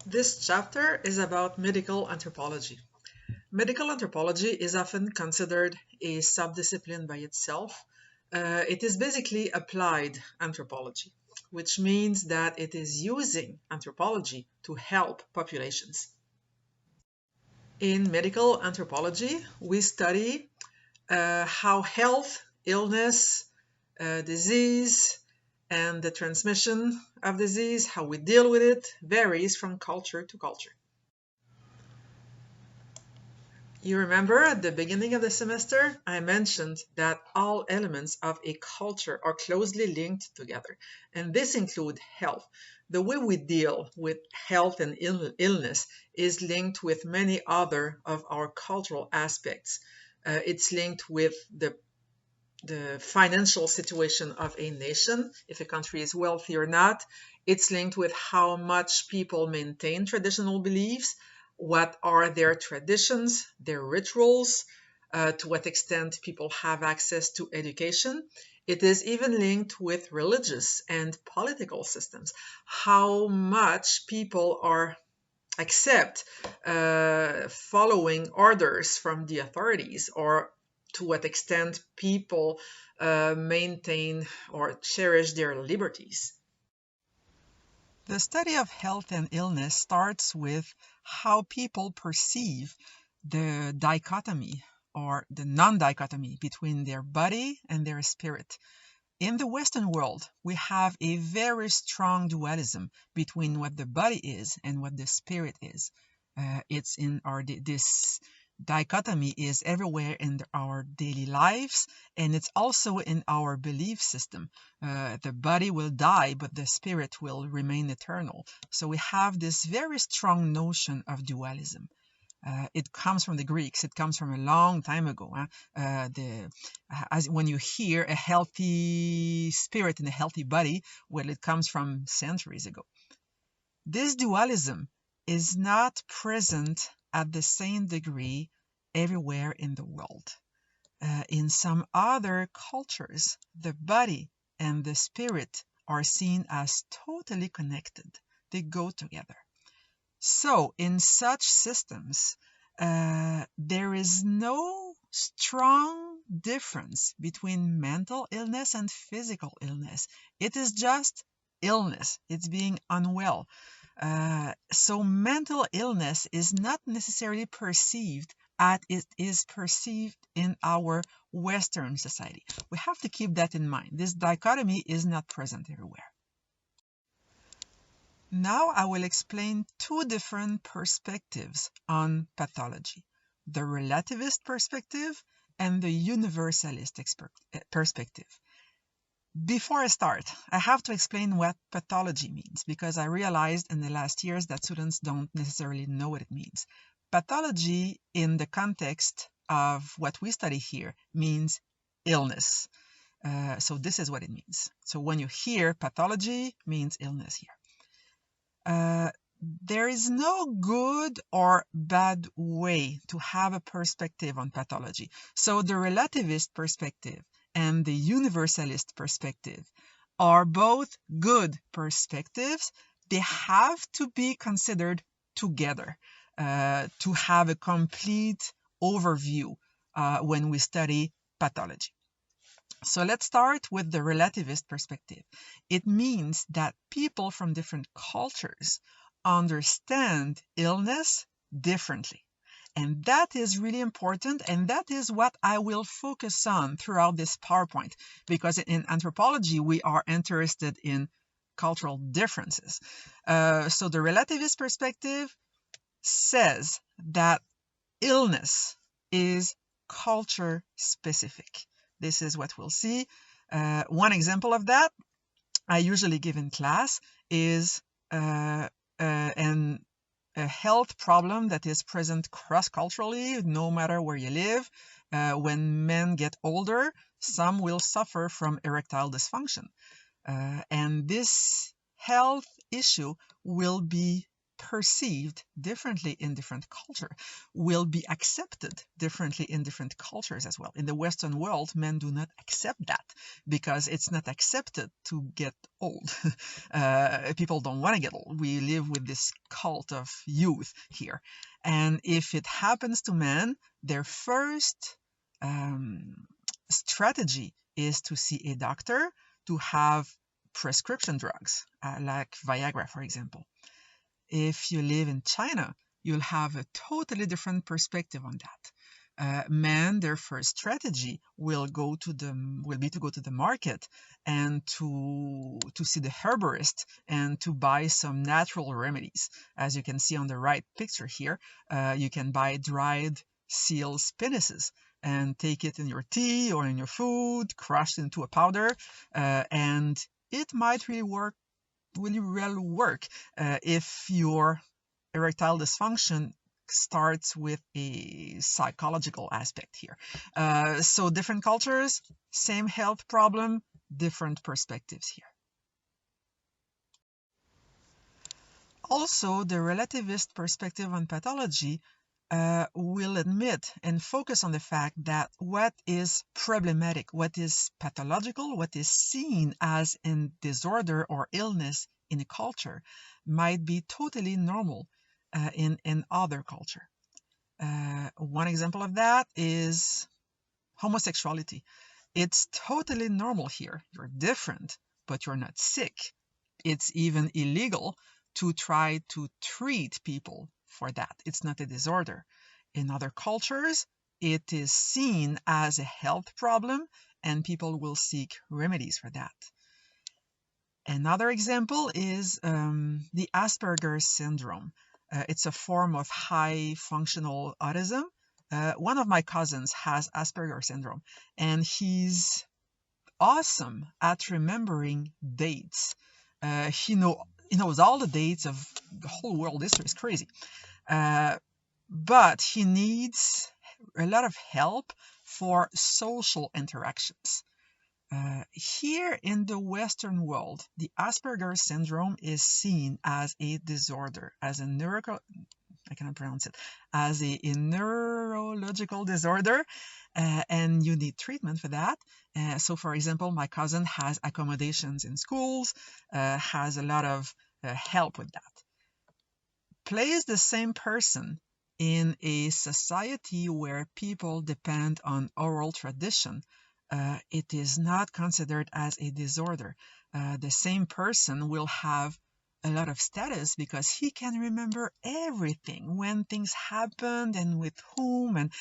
This chapter is about medical anthropology. Medical anthropology is often considered a subdiscipline by itself. It is basically applied anthropology, which means that it is using anthropology to help populations. In medical anthropology, we study how health, illness, disease, and the transmission of disease, how we deal with it, varies from culture to culture. You remember at the beginning of the semester, I mentioned that all elements of a culture are closely linked together, and this includes health. The way we deal with health and illness is linked with many other of our cultural aspects. It's linked with the financial situation of a nation, if a country is wealthy or not. It's linked with how much people maintain traditional beliefs, what are their traditions, their rituals, to what extent people have access to education. It is even linked with religious and political systems, how much people are accept following orders from the authorities, or to what extent people maintain or cherish their liberties. The study of health and illness starts with how people perceive the dichotomy or the non-dichotomy between their body and their spirit. In the Western world, we have a very strong dualism between what the body is and what the spirit is. It's in this dichotomy is everywhere in our daily lives, and it's also in our belief system. The body will die, but the spirit will remain eternal. So we have this very strong notion of dualism. It comes from the Greeks. It comes from a long time ago. As when you hear a healthy spirit and a healthy body, well, it comes from centuries ago. This dualism is not present at the same degree everywhere in the world. In some other cultures, the body and the spirit are seen as totally connected. They go together. So in such systems, there is no strong difference between mental illness and physical illness. It is just illness. It's being unwell. So mental illness is not necessarily perceived as it is perceived in our Western society. We have to keep that in mind. This dichotomy is not present everywhere. Now I will explain two different perspectives on pathology, the relativist perspective and the universalist perspective. Before I start, I have to explain what pathology means, because I realized in the last years that students don't necessarily know what it means. Pathology, in the context of what we study here, means illness. So this is what it means. So when you hear pathology, means illness here. There is no good or bad way to have a perspective on pathology. So the relativist perspective and the universalist perspective are both good perspectives. They have to be considered together to have a complete overview when we study pathology. So let's start with the relativist perspective. It means that people from different cultures understand illness differently. And that is really important, and that is what I will focus on throughout this PowerPoint, because in anthropology, we are interested in cultural differences. So the relativist perspective says that illness is culture specific. This is what we'll see. One example of that I usually give in class is a health problem that is present cross-culturally, no matter where you live. When men get older, some will suffer from erectile dysfunction. And this health issue will be perceived differently in different cultures, will be accepted differently in different cultures as well. In the Western world, men do not accept that because it's not accepted to get old. People don't want to get old. We live with this cult of youth here. And if it happens to men, their first strategy is to see a doctor to have prescription drugs, like Viagra, for example. If you live in China, you'll have a totally different perspective on that. Men, their first strategy will be to go to the market and to see the herbalist and to buy some natural remedies. As you can see on the right picture here, you can buy dried seals' penises and take it in your tea or in your food, crushed into a powder, and it might really well work if your erectile dysfunction starts with a psychological aspect here. So different cultures, same health problem, different perspectives here. Also, the relativist perspective on pathology will admit and focus on the fact that what is problematic, what is pathological, what is seen as a disorder or illness in a culture might be totally normal in other culture. One example of that is homosexuality. It's totally normal here. You're different, but you're not sick. It's even illegal to try to treat people for that. It's not a disorder. In other cultures, it is seen as a health problem and people will seek remedies for that. Another example is the Asperger's syndrome. It's a form of high functional autism. One of my cousins has Asperger's syndrome and he's awesome at remembering dates. He knows all the dates of the whole world history. It's crazy. But he needs a lot of help for social interactions. Here in the Western world, the Asperger's syndrome is seen as a disorder, as a neurological disorder, and you need treatment for that. So, for example, my cousin has accommodations in schools, has a lot of help with that. Place the same person in a society where people depend on oral tradition. It is not considered as a disorder. The same person will have a lot of status because he can remember everything, when things happened and with whom, and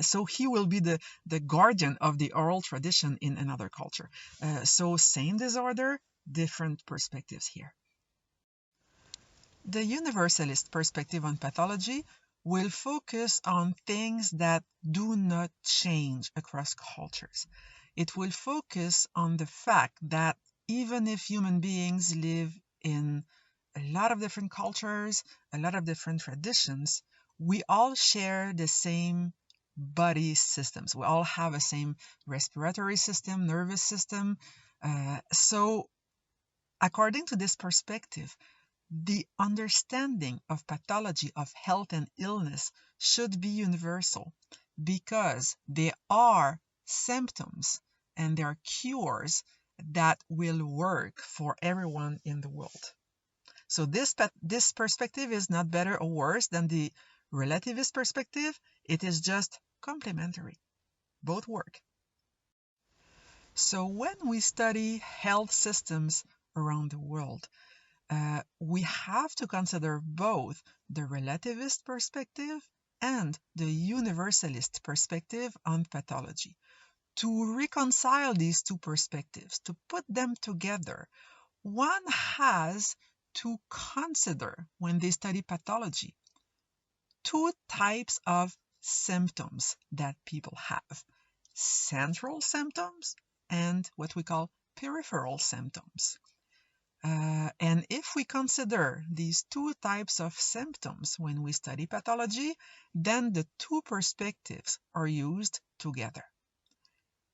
so he will be the guardian of the oral tradition in another culture. So same disorder, different perspectives here. The universalist perspective on pathology will focus on things that do not change across cultures. It will focus on the fact that even if human beings live in a lot of different cultures, a lot of different traditions, we all share the same body systems. We all have the same respiratory system, nervous system. So according to this perspective, the understanding of pathology, of health and illness, should be universal because they are symptoms and they are cures that will work for everyone in the world. So this perspective is not better or worse than the relativist perspective. It is just complementary. Both work. So when we study health systems around the world, we have to consider both the relativist perspective and the universalist perspective on pathology. To reconcile these two perspectives, to put them together, one has to consider, when they study pathology, two types of symptoms that people have: central symptoms and what we call peripheral symptoms. And if we consider these two types of symptoms when we study pathology, then the two perspectives are used together.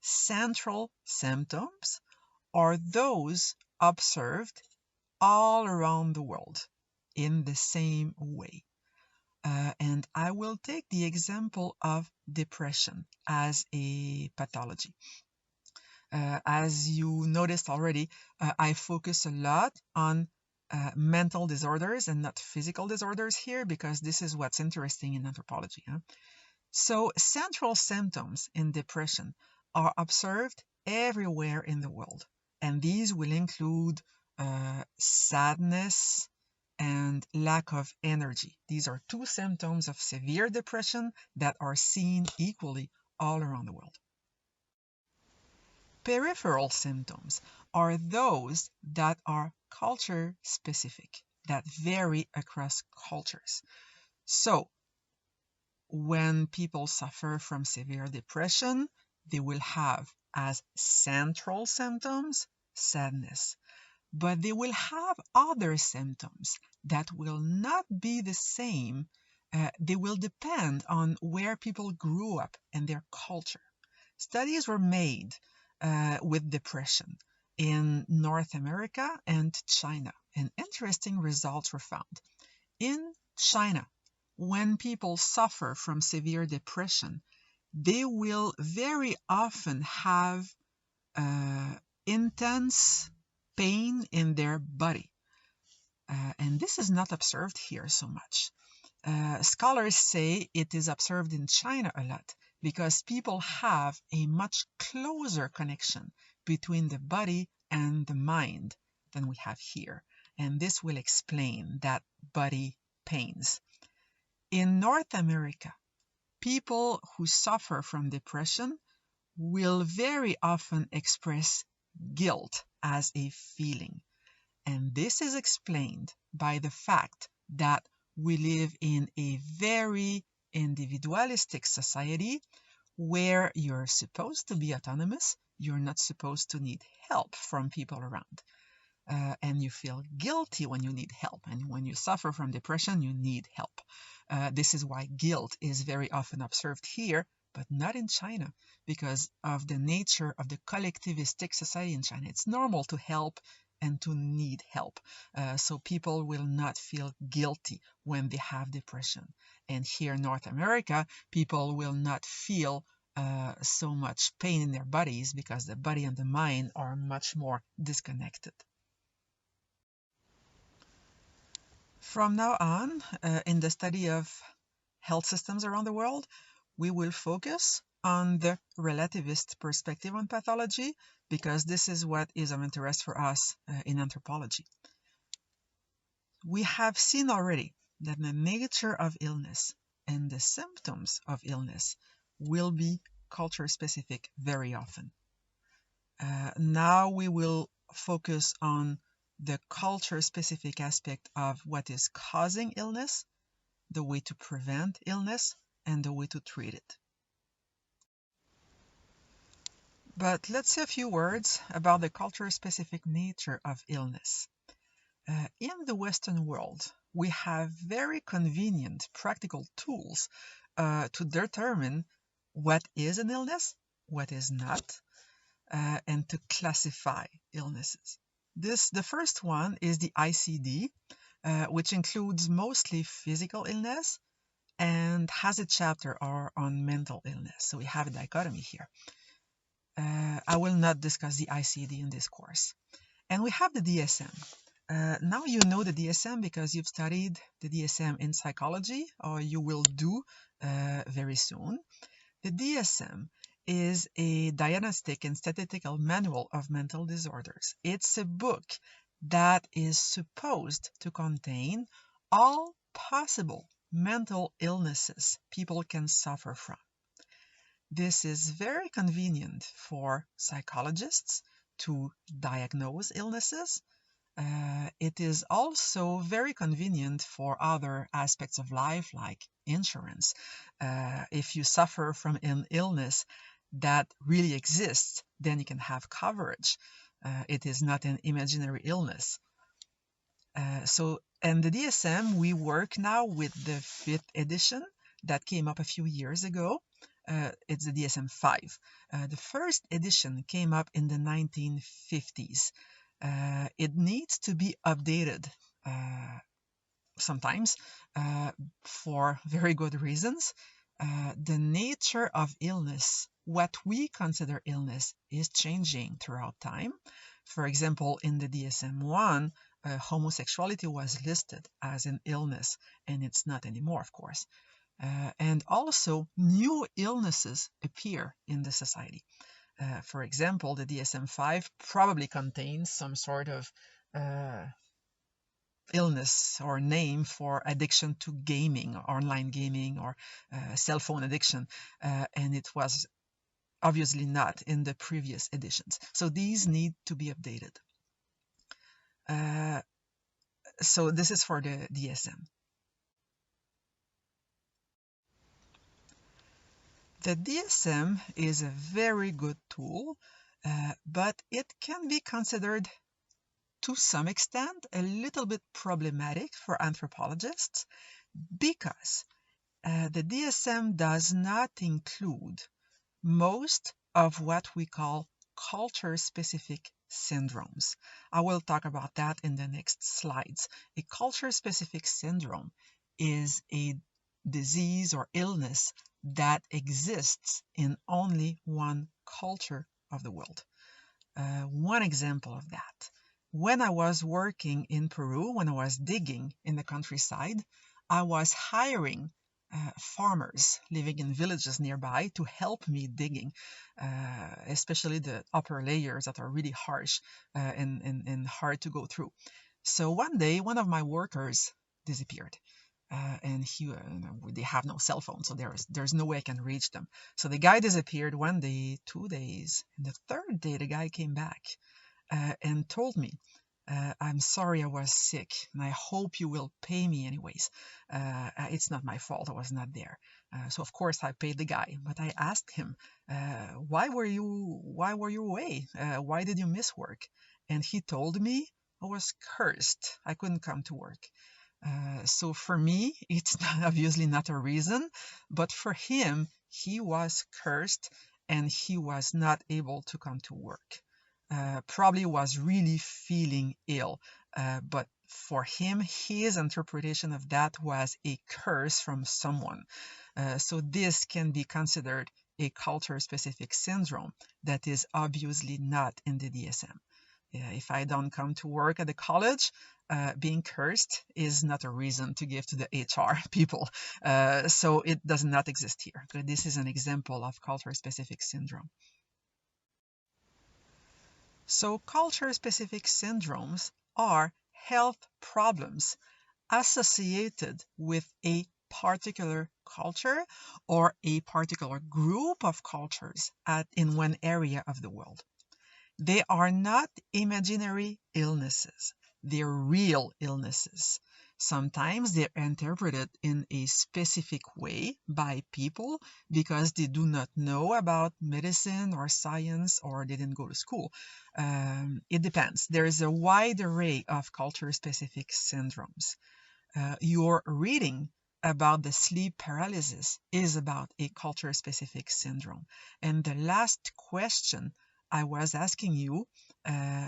Central symptoms are those observed all around the world. in the same way. And I will take the example of depression as a pathology. As you noticed already, I focus a lot on mental disorders and not physical disorders here because this is what's interesting in anthropology. Huh? So central symptoms in depression are observed everywhere in the world, and these will include sadness and lack of energy. These are two symptoms of severe depression that are seen equally all around the world. Peripheral symptoms are those that are culture specific, that vary across cultures. So, when people suffer from severe depression, they will have as central symptoms sadness, but they will have other symptoms that will not be the same. They will depend on where people grew up and their culture. Studies were made with depression in North America and China, and interesting results were found. In China, when people suffer from severe depression, they will very often have intense pain in their body. And this is not observed here so much. Scholars say it is observed in China a lot because people have a much closer connection between the body and the mind than we have here. And this will explain that body pains. In North America, people who suffer from depression will very often express guilt as a feeling. And this is explained by the fact that we live in a very individualistic society where you're supposed to be autonomous, you're not supposed to need help from people around. And you feel guilty when you need help. And when you suffer from depression, you need help. This is why guilt is very often observed here, but not in China, because of the nature of the collectivistic society in China. It's normal to help and to need help. So people will not feel guilty when they have depression. And here in North America, people will not feel so much pain in their bodies because the body and the mind are much more disconnected. From now on, in the study of health systems around the world, we will focus on the relativist perspective on pathology because this is what is of interest for us in anthropology. We have seen already that the nature of illness and the symptoms of illness will be culture specific very often. Now we will focus on the culture-specific aspect of what is causing illness, the way to prevent illness, and the way to treat it. But let's say a few words about the culture-specific nature of illness. In the Western world, we have very convenient practical tools to determine what is an illness, what is not, and to classify illnesses. The first one is the ICD, which includes mostly physical illness and has a chapter on mental illness. So we have a dichotomy here. I will not discuss the ICD in this course. And we have the DSM. Now you know the DSM because you've studied the DSM in psychology, or you will do very soon. The DSM is a diagnostic and statistical manual of mental disorders. It's a book that is supposed to contain all possible mental illnesses people can suffer from. This is very convenient for psychologists to diagnose illnesses. It is also very convenient for other aspects of life like insurance. If you suffer from an illness that really exists, then you can have coverage. It is not an imaginary illness. And the DSM, we work now with the 5th edition that came up a few years ago. It's the DSM-5. The first edition came up in the 1950s. It needs to be updated sometimes for very good reasons. The nature of illness, what we consider illness, is changing throughout time. For example, in the DSM-1, homosexuality was listed as an illness, and it's not anymore, of course. And also, new illnesses appear in the society. For example, the DSM-5 probably contains some sort of illness or name for addiction to gaming, online gaming, or cell phone addiction, and it was obviously not in the previous editions. So these need to be updated. So this is for the DSM. The DSM is a very good tool, but it can be considered to some extent a little bit problematic for anthropologists because the DSM does not include most of what we call culture-specific syndromes. I will talk about that in the next slides. A culture-specific syndrome is a disease or illness that exists in only one culture of the world. One example of that. When I was working in Peru, when I was digging in the countryside, I was hiring farmers living in villages nearby to help me digging, especially the upper layers that are really harsh and hard to go through. So one day, one of my workers disappeared. And they have no cell phone, so there's no way I can reach them. So the guy disappeared 1 day, 2 days, and the third day the guy came back and told me, I'm sorry I was sick, and I hope you will pay me anyways. It's not my fault, I was not there. So of course I paid the guy, but I asked him, why were you away? Why did you miss work? And he told me I was cursed. I couldn't come to work. So for me, it's obviously not a reason, but for him, he was cursed and he was not able to come to work. Probably was really feeling ill, but for him, his interpretation of that was a curse from someone. So this can be considered a culture-specific syndrome that is obviously not in the DSM. If I don't come to work at the college, being cursed is not a reason to give to the HR people. So it does not exist here. But this is an example of culture-specific syndrome. So culture-specific syndromes are health problems associated with a particular culture or a particular group of cultures in one area of the world. They are not imaginary illnesses. They're real illnesses. Sometimes they're interpreted in a specific way by people because they do not know about medicine or science or they didn't go to school. It depends. There is a wide array of culture-specific syndromes. Your reading about the sleep paralysis is about a culture-specific syndrome. And the last question I was asking you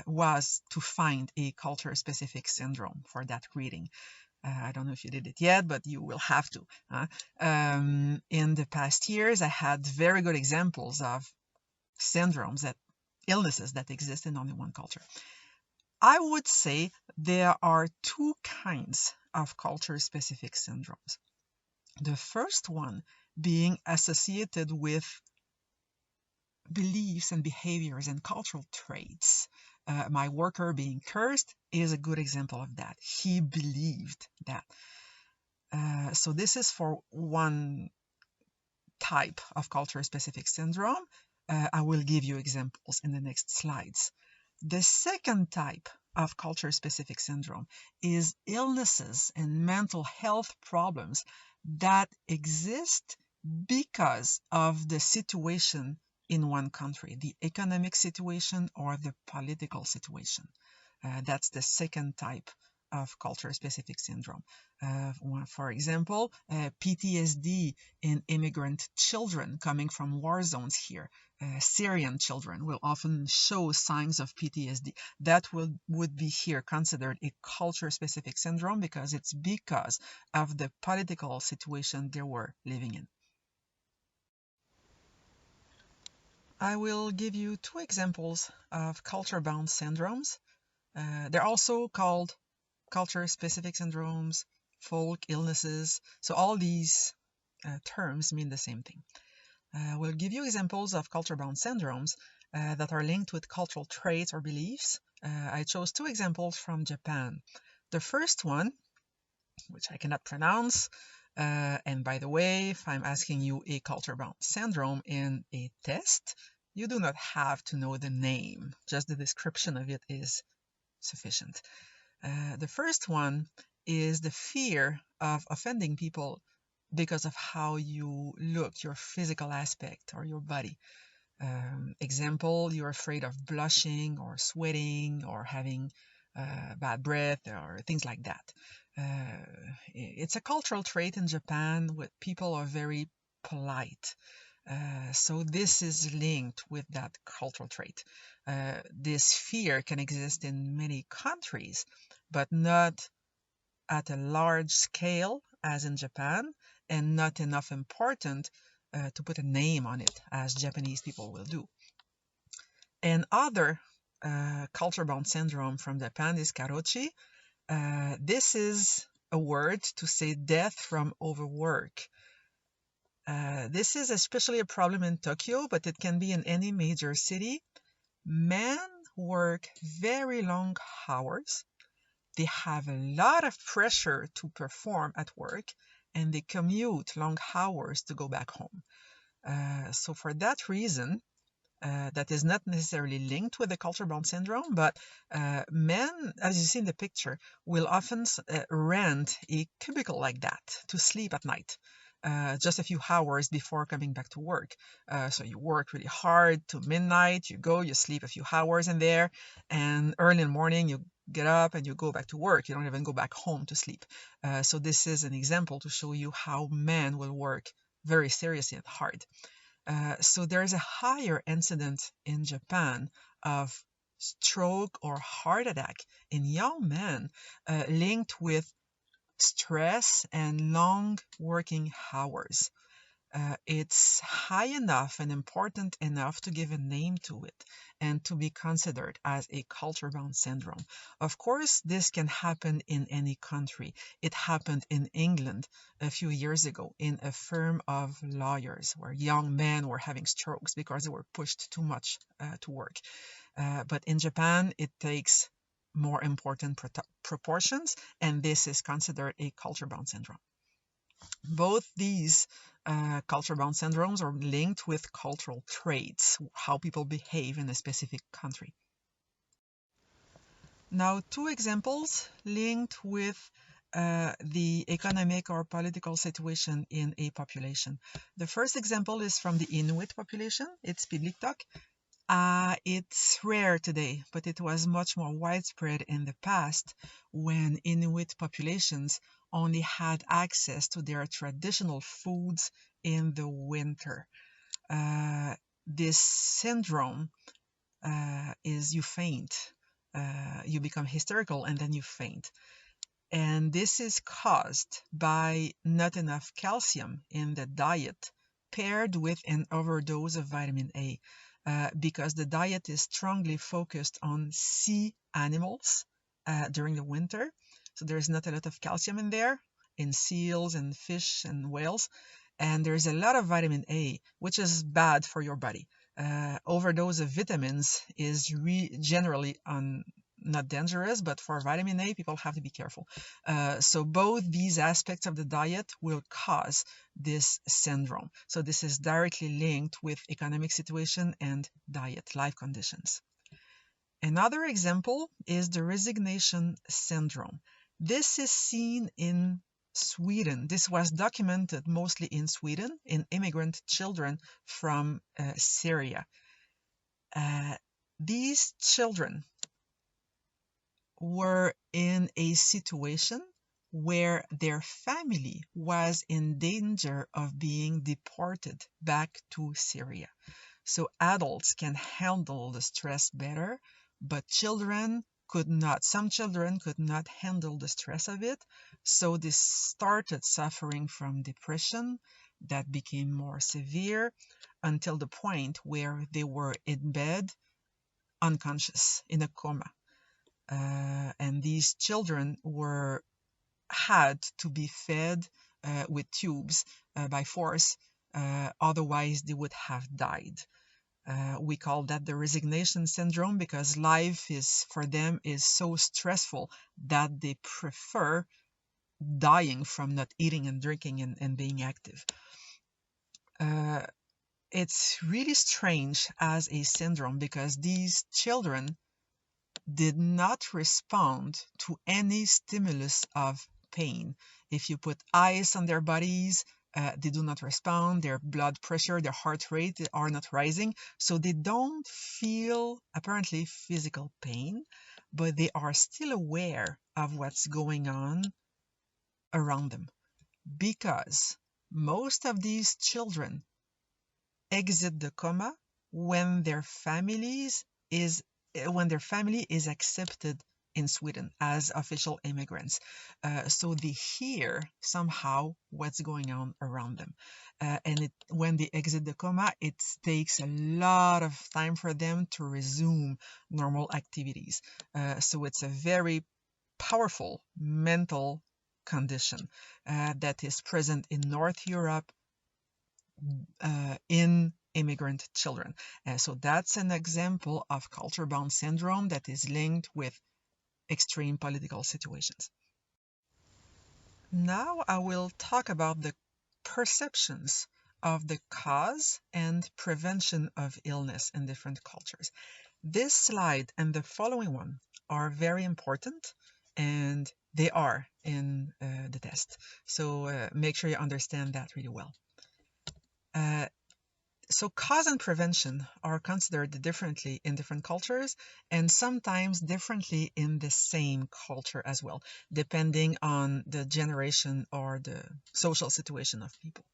was to find a culture-specific syndrome for that reading. I don't know if you did it yet, but you will have to. In the past years, I had very good examples of syndromes, illnesses that exist in only one culture. I would say there are two kinds of culture-specific syndromes. The first one being associated with beliefs and behaviors and cultural traits. My worker being cursed is a good example of that. He believed that. So this is for one type of culture-specific syndrome. I will give you examples in the next slides. The second type of culture-specific syndrome is illnesses and mental health problems that exist because of the situation in one country, the economic situation or the political situation. That's the second type of culture-specific syndrome. For example, PTSD in immigrant children coming from war zones here. Syrian children will often show signs of PTSD. That would be here considered a culture-specific syndrome because it's because of the political situation they were living in. I will give you two examples of culture-bound syndromes. They're also called culture-specific syndromes, folk illnesses. So all these terms mean the same thing. We'll give you examples of culture-bound syndromes that are linked with cultural traits or beliefs. I chose two examples from Japan. The first one, which I cannot pronounce, and by the way, if I'm asking you a culture-bound syndrome in a test, you do not have to know the name. Just the description of it is sufficient. The first one is the fear of offending people because of how you look, your physical aspect or your body. Example, you're afraid of blushing or sweating or having bad breath or things like that. It's a cultural trait in Japan where people are very polite. So this is linked with that cultural trait. This fear can exist in many countries, but not at a large scale as in Japan, and not enough important to put a name on it as Japanese people will do. Another culture-bound syndrome from Japan is karochi. This is a word to say death from overwork. This is especially a problem in Tokyo, but it can be in any major city. Men work very long hours. They have a lot of pressure to perform at work, and they commute long hours to go back home. So for that reason, that is not necessarily linked with the culture-bound syndrome, but men, as you see in the picture, will often rent a cubicle like that to sleep at night. Just a few hours before coming back to work. So you work really hard to midnight, you go, you sleep a few hours in there, and early in the morning you get up and you go back to work. You don't even go back home to sleep. So this is an example to show you how men will work very seriously and hard. So there is a higher incidence in Japan of stroke or heart attack in young men linked with stress and long working hours. It's high enough and important enough to give a name to it and to be considered as a culture-bound syndrome. Of course, this can happen in any country. It happened in England a few years ago in a firm of lawyers where young men were having strokes because they were pushed too much to work. But in Japan, it takes more important proportions, and this is considered a culture-bound syndrome. Both these culture-bound syndromes are linked with cultural traits, how people behave in a specific country. Now, two examples linked with the economic or political situation in a population. The first example is from the Inuit population. It's Pidliktok. It's rare today, but it was much more widespread in the past when Inuit populations only had access to their traditional foods in the winter. This syndrome is you faint, you become hysterical, and then you faint. And this is caused by not enough calcium in the diet paired with an overdose of vitamin A. Because the diet is strongly focused on sea animals during the winter. So there's not a lot of calcium in there, in seals and fish and whales. And there's a lot of vitamin A, which is bad for your body. Overdose of vitamins is generally not dangerous, but for vitamin A, people have to be careful. So both these aspects of the diet will cause this syndrome. So this is directly linked with economic situation and diet, life conditions. Another example is the resignation syndrome. This is seen in Sweden. This was documented mostly in Sweden in immigrant children from Syria. These children were in a situation where their family was in danger of being deported back to Syria. So adults can handle the stress better, but children could not. Some children could not handle the stress of it, so they started suffering from depression that became more severe until the point where they were in bed, unconscious, in a coma. And these children had to be fed with tubes by force, otherwise they would have died. We call that the resignation syndrome because life is for them is so stressful that they prefer dying from not eating and drinking and being active. It's really strange as a syndrome because these children did not respond to any stimulus of pain. If you put ice on their bodies, they do not respond. Their blood pressure, their heart rate are not rising. So they don't feel apparently physical pain, but they are still aware of what's going on around them because most of these children exit the coma when their is when their family is accepted in Sweden as official immigrants. So they hear somehow what's going on around them. And when they exit the coma, it takes a lot of time for them to resume normal activities. So it's a very powerful mental condition that is present in North Europe, in immigrant children. So that's an example of culture-bound syndrome that is linked with extreme political situations. Now I will talk about the perceptions of the cause and prevention of illness in different cultures. This slide and the following one are very important, and they are in the test. So make sure you understand that really well. So cause and prevention are considered differently in different cultures and sometimes differently in the same culture as well, depending on the generation or the social situation of people.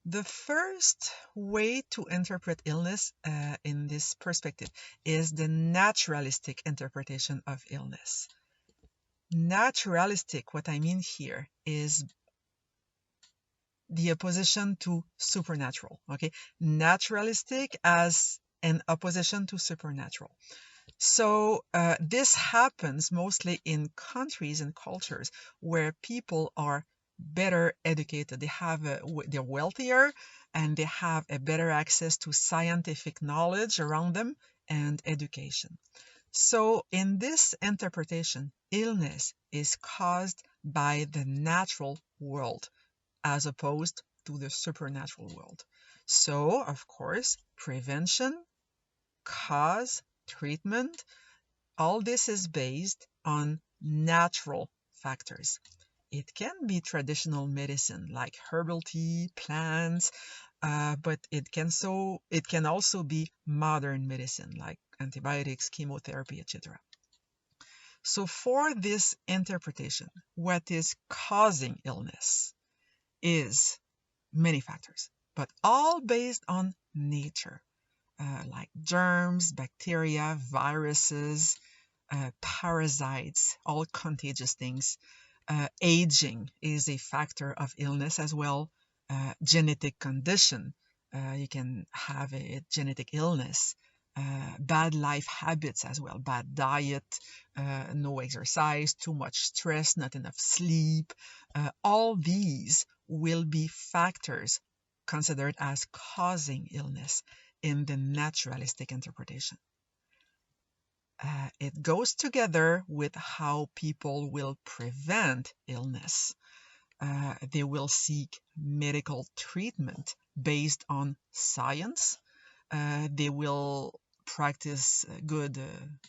The first way to interpret illness in this perspective is the naturalistic interpretation of illness. Naturalistic, what I mean here is the opposition to supernatural, okay? Naturalistic as an opposition to supernatural. So this happens mostly in countries and cultures where people are better educated. They're wealthier and they have a better access to scientific knowledge around them and education. So in this interpretation, illness is caused by the natural world, as opposed to the supernatural world. So, of course, prevention, cause, treatment, all this is based on natural factors. It can be traditional medicine like herbal tea, plants, but it can also be modern medicine like antibiotics, chemotherapy, etc. So for this interpretation, what is causing illness is many factors, but all based on nature, like germs, bacteria, viruses, parasites, all contagious things. Aging is a factor of illness as well. Genetic condition, you can have a genetic illness. Bad life habits as well, bad diet, no exercise, too much stress, not enough sleep. All these will be factors considered as causing illness in the naturalistic interpretation. It goes together with how people will prevent illness. They will seek medical treatment based on science. They will practice good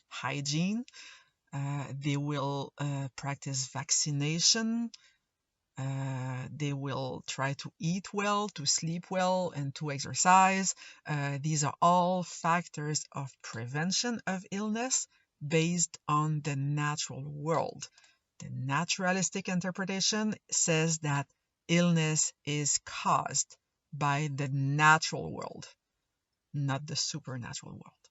hygiene. They will practice vaccination. They will try to eat well, to sleep well, and to exercise. These are all factors of prevention of illness based on the natural world. The naturalistic interpretation says that illness is caused by the natural world. not the supernatural world.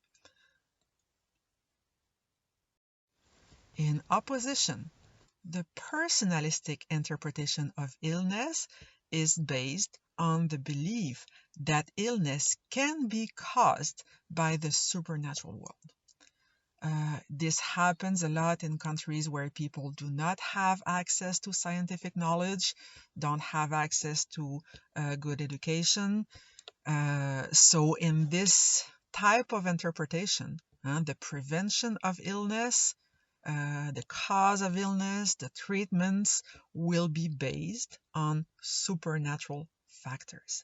In opposition, the personalistic interpretation of illness is based on the belief that illness can be caused by the supernatural world. This happens a lot in countries where people do not have access to scientific knowledge, don't have access to good education. So in this type of interpretation, the prevention of illness, the cause of illness, the treatments will be based on supernatural factors.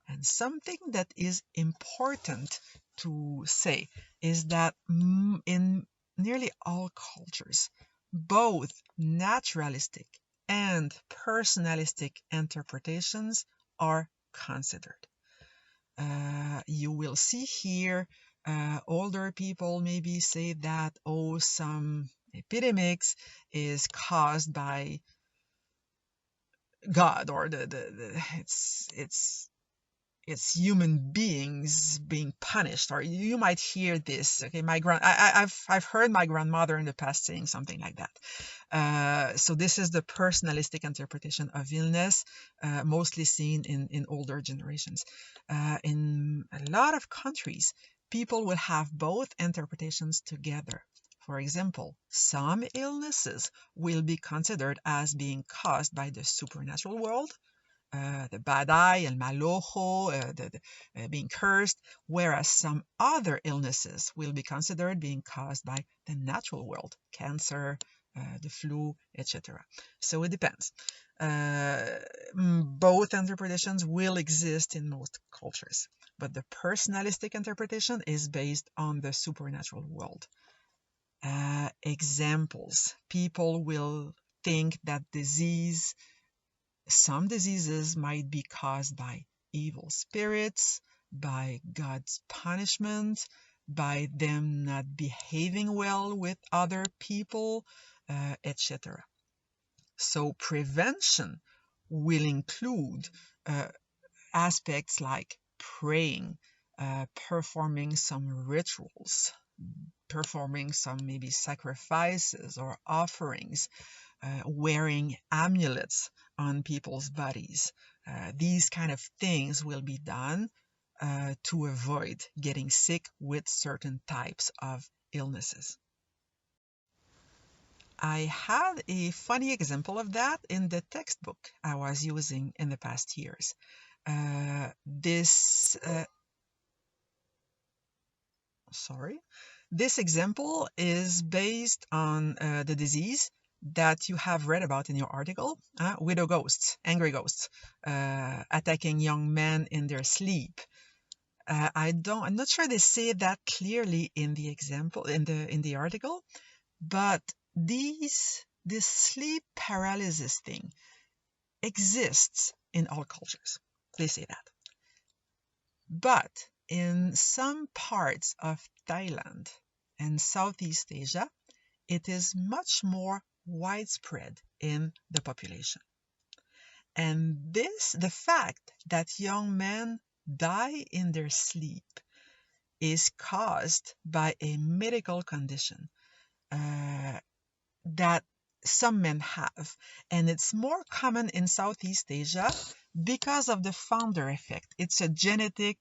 And something that is important to say is that in nearly all cultures, both naturalistic and personalistic interpretations are considered. You will see here older people maybe say that, oh, some epidemics is caused by God, or it's human beings being punished, or you might hear this. Okay, I've heard my grandmother in the past saying something like that. So this is the personalistic interpretation of illness, mostly seen in older generations. In a lot of countries, people will have both interpretations together. For example, some illnesses will be considered as being caused by the supernatural world, the bad eye, el mal ojo, being cursed, whereas some other illnesses will be considered being caused by the natural world, cancer, the flu, etc. So it depends. Both interpretations will exist in most cultures, but the personalistic interpretation is based on the supernatural world. Examples: people will think that some diseases might be caused by evil spirits, by God's punishment, by them not behaving well with other people, etc. So prevention will include aspects like praying, performing some rituals, performing some maybe sacrifices or offerings, wearing amulets on people's bodies. These kind of things will be done to avoid getting sick with certain types of illnesses. I had a funny example of that in the textbook I was using in the past years. This example is based on the disease that you have read about in your article, widow ghosts, angry ghosts, attacking young men in their sleep. I'm not sure they say that clearly in the example, in the article, but this sleep paralysis thing exists in all cultures. They say that. But in some parts of Thailand and Southeast Asia, it is much more widespread in the population. And the fact that young men die in their sleep is caused by a medical condition that some men have. And it's more common in Southeast Asia because of the founder effect. It's a genetic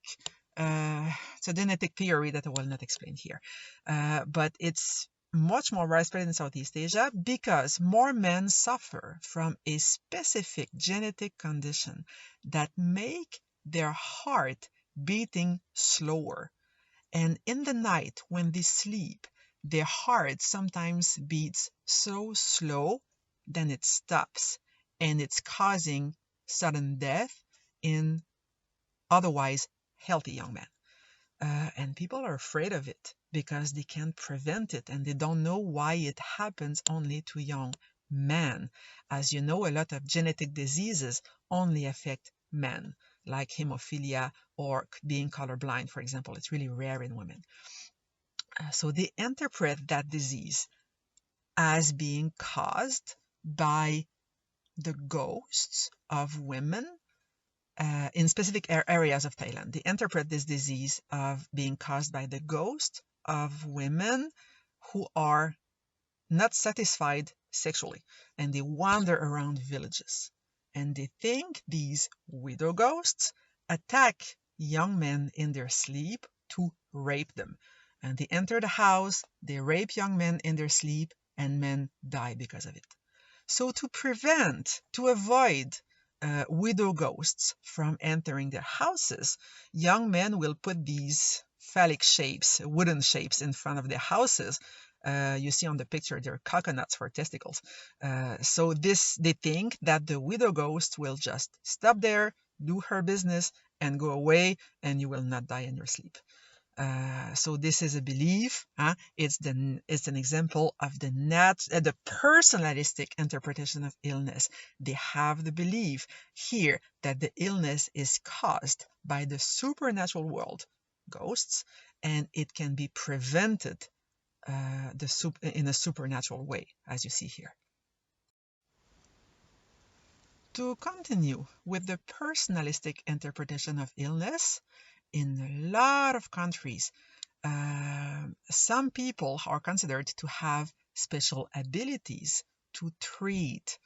theory that I will not explain here. But it's much more widespread in Southeast Asia because more men suffer from a specific genetic condition that make their heart beating slower. And in the night when they sleep, their heart sometimes beats so slow, then it stops, and it's causing sudden death in otherwise healthy young men. And people are afraid of it because they can't prevent it, and they don't know why it happens only to young men. As you know, a lot of genetic diseases only affect men, like hemophilia or being colorblind, for example. It's really rare in women. So they interpret that disease as being caused by the ghosts of women in specific areas of Thailand. They interpret this disease of being caused by the ghost of women who are not satisfied sexually, and they wander around villages. And they think these widow ghosts attack young men in their sleep to rape them. And they enter the house, they rape young men in their sleep, and men die because of it. So to avoid widow ghosts from entering their houses, young men will put these phallic shapes, wooden shapes in front of their houses. You see on the picture, they're coconuts for testicles. So they think that the widow ghost will just stop there, do her business, and go away, and you will not die in your sleep. So this is a belief. It's an example of the personalistic interpretation of illness. They have the belief here that the illness is caused by the supernatural world, ghosts, and it can be prevented in a supernatural way, as you see here. To continue with the personalistic interpretation of illness, in a lot of countries, some people are considered to have special abilities to treat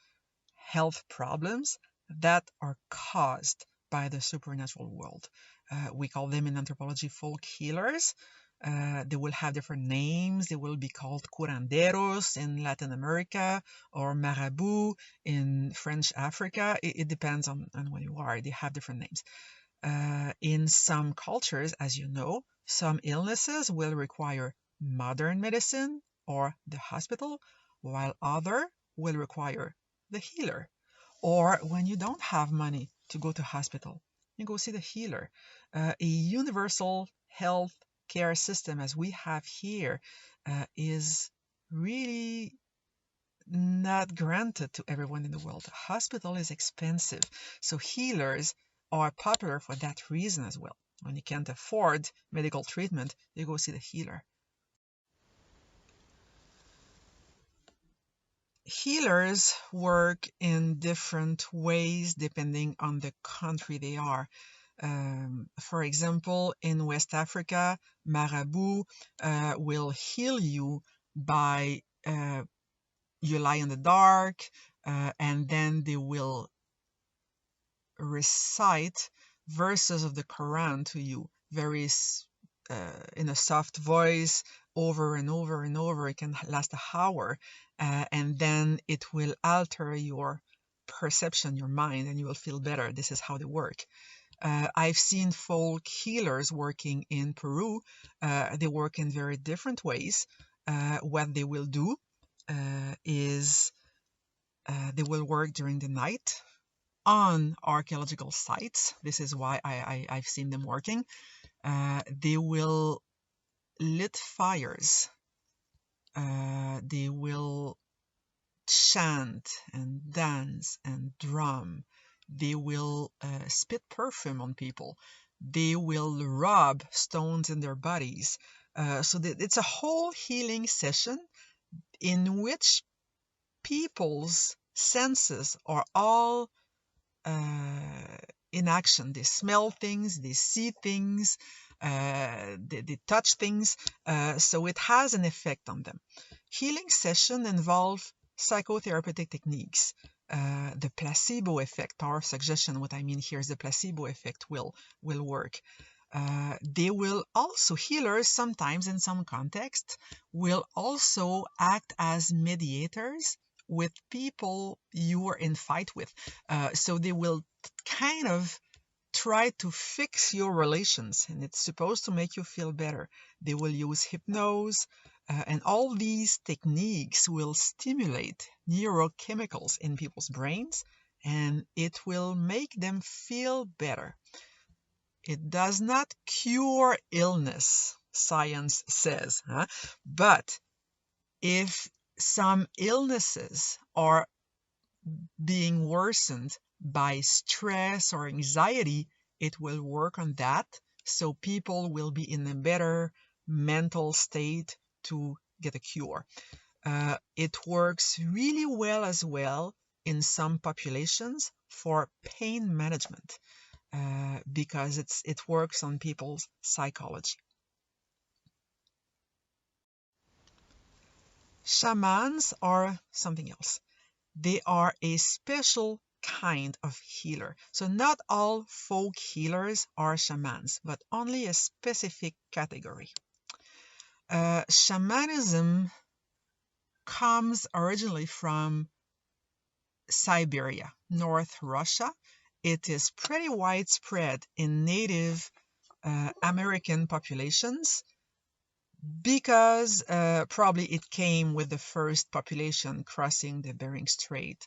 health problems that are caused by the supernatural world. We call them in anthropology folk healers. They will have different names. They will be called curanderos in Latin America or marabout in French Africa. It depends on where you are. They have different names. In some cultures, as you know, some illnesses will require modern medicine or the hospital, while other will require the healer. Or when you don't have money to go to hospital, you go see the healer. A universal health care system as we have here is really not granted to everyone in the world. A hospital is expensive, so healers are popular for that reason as well. When you can't afford medical treatment, you go see the healer. Healers work in different ways depending on the country they are. For example, in West Africa, marabout will heal you by you lie in the dark, and then they will recite verses of the Quran to you, in a soft voice, over and over and over. It can last an hour, and then it will alter your perception, your mind, and you will feel better. This is how they work. I've seen folk healers working in Peru. They work in very different ways. What they will do is they will work during the night on archaeological sites. This is why I've seen them working. They will lit fires. They will chant and dance and drum. They will spit perfume on people. They will rub stones in their bodies. So it's a whole healing session in which people's senses are all in action. They smell things, they see things, they touch things, so it has an effect on them. Healing sessions involve psychotherapeutic techniques. The placebo effect, our suggestion, what I mean here is the placebo effect will work. They will also, healers sometimes in some contexts, will also act as mediators with people you are in fight with. So they will kind of try to fix your relations, and it's supposed to make you feel better. They will use hypnose, and all these techniques will stimulate neurochemicals in people's brains, and it will make them feel better. It does not cure illness, science says, but if some illnesses are being worsened by stress or anxiety, it will work on that, so people will be in a better mental state to get a cure. It works really well as well in some populations for pain management. because it works on people's psychology. Shamans are something else. They are a special kind of healer. So not all folk healers are shamans, but only a specific category. Shamanism comes originally from Siberia, North Russia. It is pretty widespread in Native American populations because probably it came with the first population crossing the Bering Strait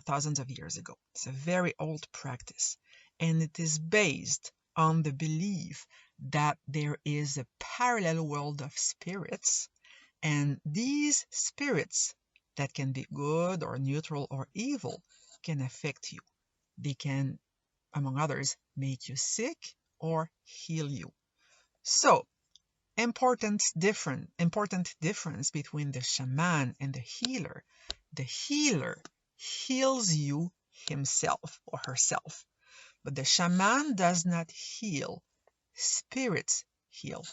thousands of years ago. It's a very old practice, and it is based on the belief that there is a parallel world of spirits, and these spirits that can be good or neutral or evil can affect you. They can, among others, make you sick or heal you. So, important difference between the shaman and the healer. The healer heals you himself or herself, but the shaman does not heal. Spirits heal.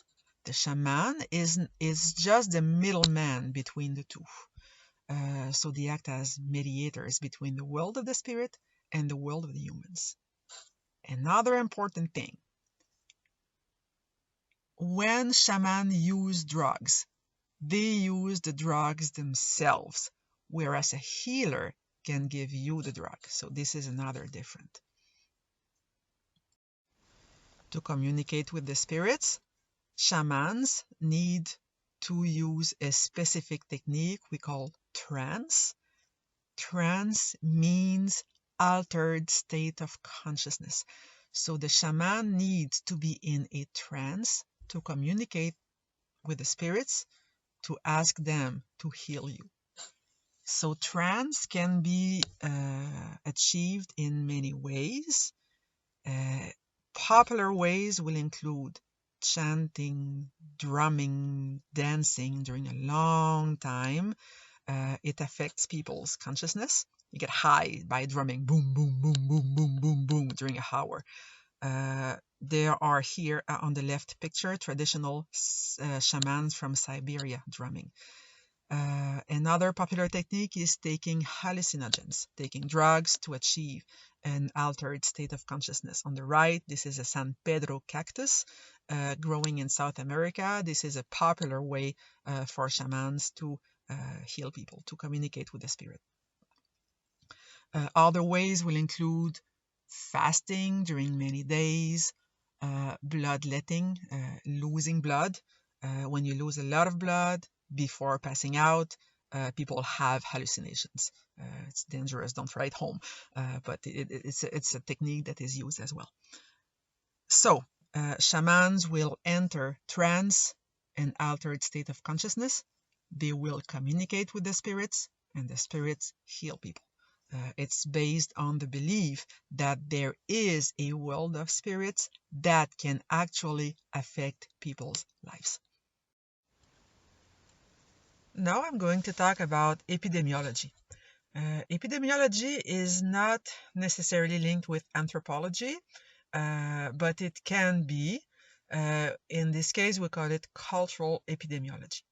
The shaman is just the middleman between the two. So they act as mediators between the world of the spirit and the world of the humans. Another important thing, when shamans use drugs, they use the drugs themselves, whereas a healer can give you the drug. So this is another difference. To communicate with the spirits, shamans need to use a specific technique we call trance. Trance means altered state of consciousness. So the shaman needs to be in a trance to communicate with the spirits, to ask them to heal you. So trance can be achieved in many ways. Popular ways will include chanting, drumming, dancing during a long time. It affects people's consciousness. You get high by drumming, boom, boom, boom, boom, boom, boom, boom, during an hour. There are here on the left picture traditional shamans from Siberia drumming. Another popular technique is taking hallucinogens, taking drugs to achieve an altered state of consciousness. On the right, this is a San Pedro cactus growing in South America. This is a popular way for shamans to heal people, to communicate with the spirit. Other ways will include fasting during many days, bloodletting, losing blood. When you lose a lot of blood before passing out, people have hallucinations. It's dangerous, don't try it home, but it's a technique that is used as well. So, shamans will enter trance, an altered state of consciousness. They will communicate with the spirits, and the spirits heal people. It's based on the belief that there is a world of spirits that can actually affect people's lives. Now I'm going to talk about epidemiology. Epidemiology is not necessarily linked with anthropology, but it can be. In this case, we call it cultural epidemiology.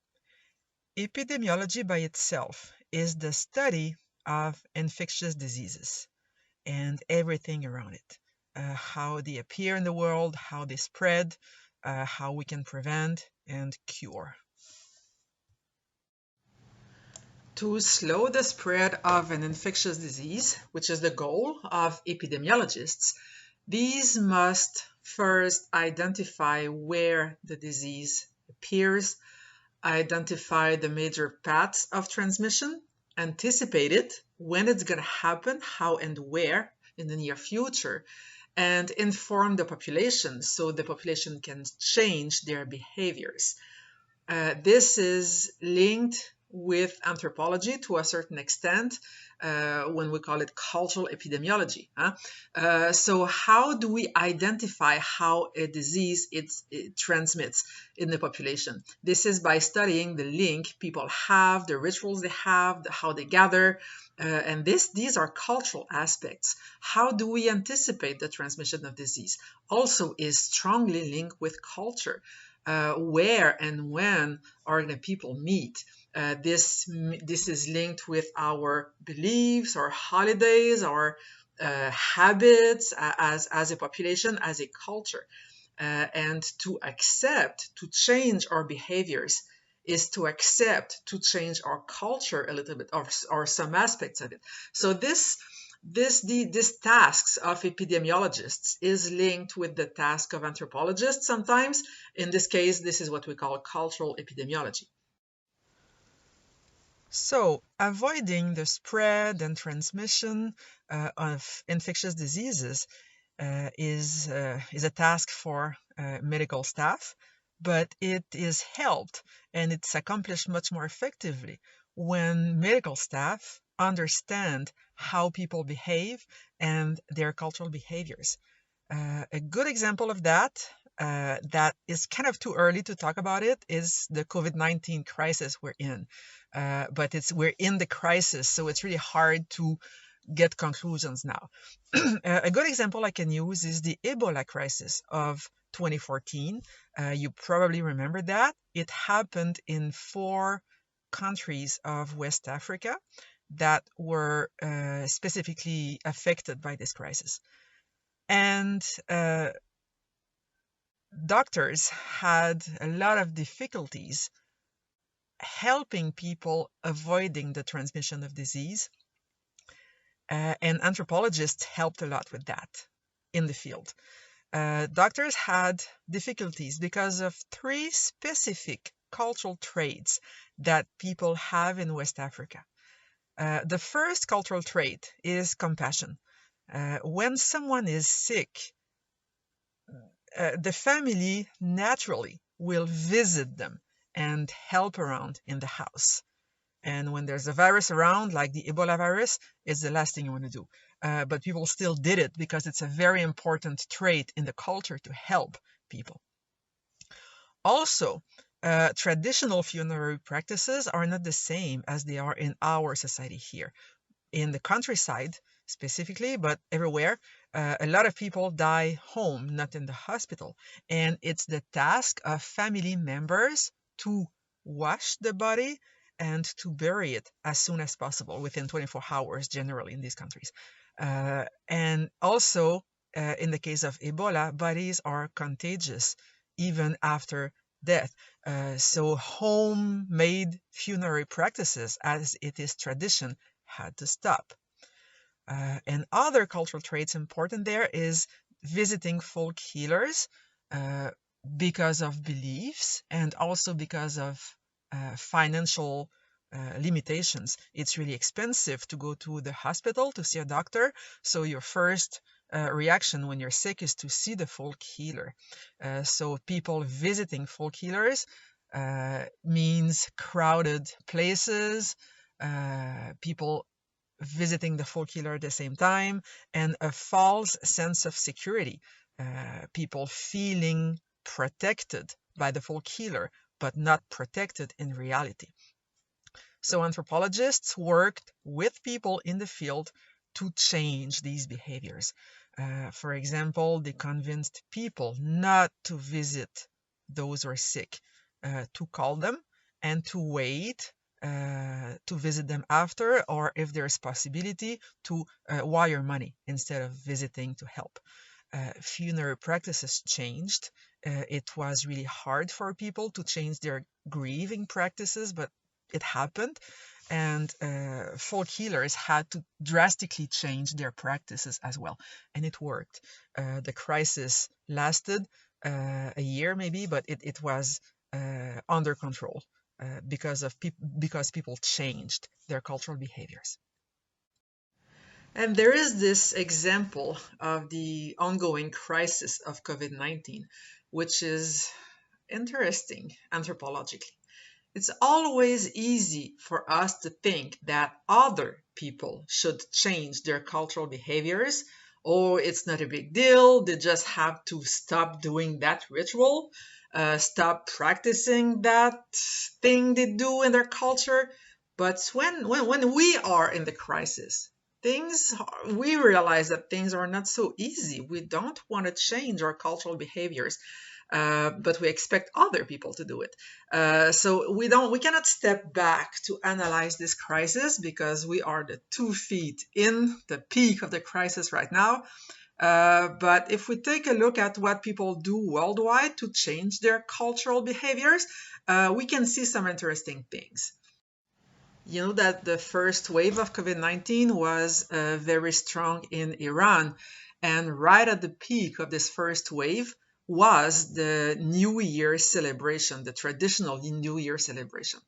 Epidemiology by itself is the study of infectious diseases and everything around it. How they appear in the world, how they spread, how we can prevent and cure. To slow the spread of an infectious disease, which is the goal of epidemiologists, these must first identify where the disease appears, identify the major paths of transmission, anticipate it, when it's going to happen, how and where in the near future, and inform the population so the population can change their behaviors. This is linked with anthropology to a certain extent when we call it cultural epidemiology. So how do we identify how a disease it transmits in the population? This is by studying the link people have, the rituals they have, how they gather, and these are cultural aspects. How do we anticipate the transmission of disease? Also is strongly linked with culture. Where and when are the people meet? This is linked with our beliefs, our holidays, our habits as a population, as a culture. And to accept, to change our behaviors is to accept, to change our culture a little bit, or some aspects of it. So this tasks of epidemiologists is linked with the task of anthropologists sometimes. In this case, this is what we call cultural epidemiology. So, avoiding the spread and transmission of infectious diseases is a task for medical staff, but it is helped and it's accomplished much more effectively when medical staff understand how people behave and their cultural behaviors. A good example of that that is kind of too early to talk about it is the COVID-19 crisis we're in. But we're in the crisis, so it's really hard to get conclusions now. A good example I can use is the Ebola crisis of 2014. You probably remember that. It happened in 4 countries of West Africa that were specifically affected by this crisis. And doctors had a lot of difficulties helping people avoiding the transmission of disease. And anthropologists helped a lot with that in the field. Doctors had difficulties because of 3 specific cultural traits that people have in West Africa. The first cultural trait is compassion. When someone is sick, the family naturally will visit them and help around in the house. And when there's a virus around, like the Ebola virus, it's the last thing you want to do. But people still did it because it's a very important trait in the culture to help people. Also, traditional funerary practices are not the same as they are in our society here. In the countryside, specifically, but everywhere, a lot of people die home, not in the hospital. And it's the task of family members to wash the body and to bury it as soon as possible, within 24 hours, generally in these countries. And also, in the case of Ebola, bodies are contagious even after death. So homemade funerary practices, as it is tradition, had to stop. And other cultural traits important there is visiting folk healers because of beliefs and also because of financial limitations. It's really expensive to go to the hospital to see a doctor, so your first reaction when you're sick is to see the folk healer. So people visiting folk healers means crowded places, people visiting the folk healer at the same time, and a false sense of security. People feeling protected by the folk healer, but not protected in reality. So anthropologists worked with people in the field to change these behaviors. For example, they convinced people not to visit those who are sick, to call them and to wait to visit them after, or if there's possibility, to wire money instead of visiting to help. Funerary practices changed. It was really hard for people to change their grieving practices, but it happened. And folk healers had to drastically change their practices as well. And it worked. The crisis lasted a year maybe, but it was under control because people changed their cultural behaviors. And there is this example of the ongoing crisis of COVID-19, which is interesting anthropologically. It's always easy for us to think that other people should change their cultural behaviors, or it's not a big deal, they just have to stop doing that ritual, stop practicing that thing they do in their culture. But when we are in the crisis, we realize that things are not so easy. We don't want to change our cultural behaviors, but we expect other people to do it. So we cannot step back to analyze this crisis because we are the 2 feet in the peak of the crisis right now. But if we take a look at what people do worldwide to change their cultural behaviors, we can see some interesting things. You know that the first wave of COVID-19 was very strong in Iran. And right at the peak of this first wave was the New Year celebration, the traditional New Year celebration.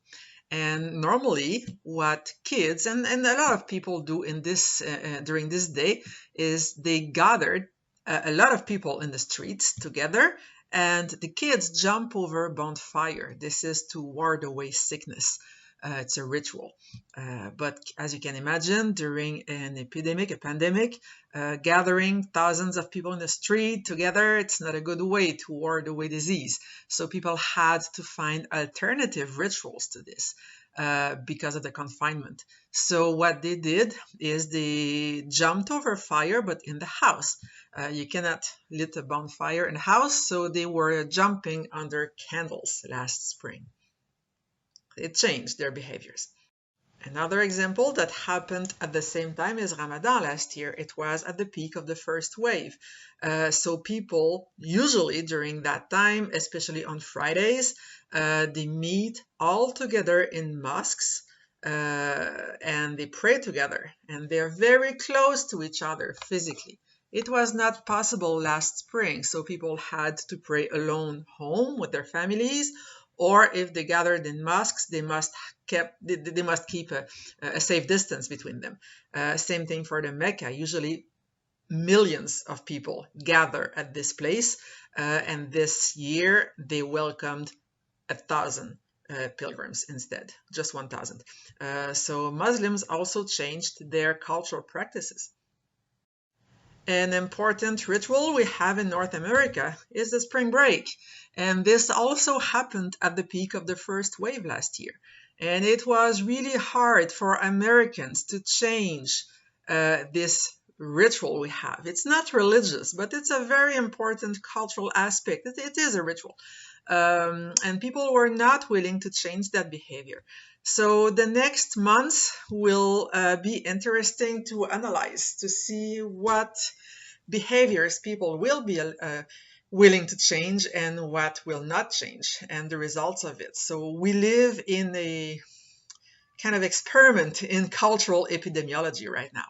And normally, what kids and a lot of people do in this during this day is they gathered a lot of people in the streets together, and the kids jump over bonfire. This is to ward away sickness. It's a ritual. But as you can imagine, during an epidemic, a pandemic, gathering thousands of people in the street together, it's not a good way to ward away disease. So people had to find alternative rituals to this because of the confinement. So what they did is they jumped over fire, but in the house. You cannot lit a bonfire in a house, so they were jumping under candles last spring. It changed their behaviors. Another example that happened at the same time is Ramadan last year. It was at the peak of the first wave. So people usually during that time, especially on Fridays, they meet all together in mosques and they pray together. And they're very close to each other physically. It was not possible last spring, so people had to pray alone home with their families, or if they gathered in mosques, they must keep a safe distance between them. Same thing for the Mecca. Usually millions of people gather at this place, and this year they welcomed 1,000 pilgrims instead, just 1,000. So Muslims also changed their cultural practices. An important ritual we have in North America is the spring break. And this also happened at the peak of the first wave last year. And it was really hard for Americans to change this ritual we have. It's not religious, but it's a very important cultural aspect. It is a ritual. And people were not willing to change that behavior. So the next months will be interesting to analyze, to see what behaviors people will be willing to change and what will not change, and the results of it. So we live in a kind of experiment in cultural epidemiology right now.